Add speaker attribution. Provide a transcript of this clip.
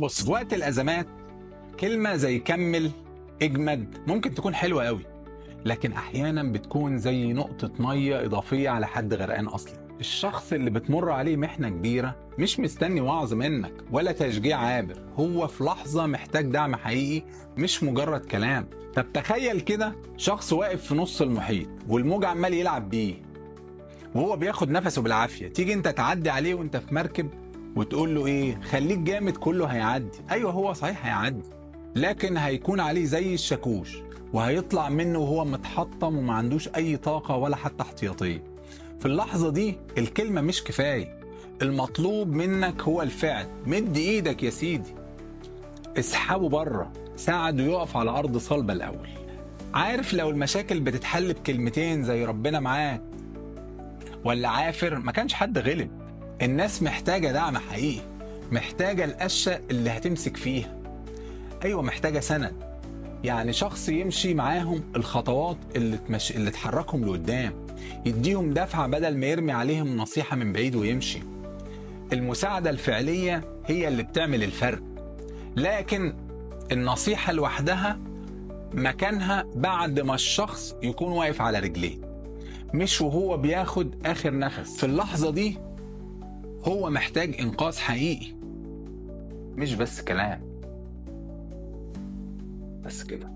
Speaker 1: بص، في وقت الأزمات كلمة زي كمل، اجمد ممكن تكون حلوة قوي، لكن أحيانا بتكون زي نقطة مية إضافية على حد غرقان أصلا. الشخص اللي بتمر عليه محنة كبيرة مش مستني وعظ منك ولا تشجيع عابر، هو في لحظة محتاج دعم حقيقي مش مجرد كلام. طب تخيل كده شخص واقف في نص المحيط والموج عمال يلعب بيه وهو بياخد نفسه بالعافية، تيجي انت تعدي عليه وانت في مركب وتقول له ايه؟ خليك جامد كله هيعدي. ايوه هو صحيح هيعدي، لكن هيكون عليه زي الشاكوش وهيطلع منه وهو متحطم وما عندوش اي طاقة ولا حتى احتياطية. في اللحظة دي الكلمة مش كفاية، المطلوب منك هو الفعل. مد ايدك يا سيدي، اسحبه بره، ساعده يقف على ارض صلبة الاول. عارف لو المشاكل بتتحل بكلمتين زي ربنا معاك ولا عافر ما كانش حد غلب. الناس محتاجة دعم حقيقي، محتاجة القشة اللي هتمسك فيها. أيوة محتاجة سند، يعني شخص يمشي معاهم الخطوات اللي تحركهم لقدام، يديهم دفعة بدل ما يرمي عليهم نصيحة من بعيد ويمشي. المساعدة الفعلية هي اللي بتعمل الفرق، لكن النصيحة لوحدها مكانها بعد ما الشخص يكون واقف على رجليه، مش وهو بياخد آخر نفس. في اللحظة دي هو محتاج إنقاذ حقيقي، مش بس كلام. بس كده.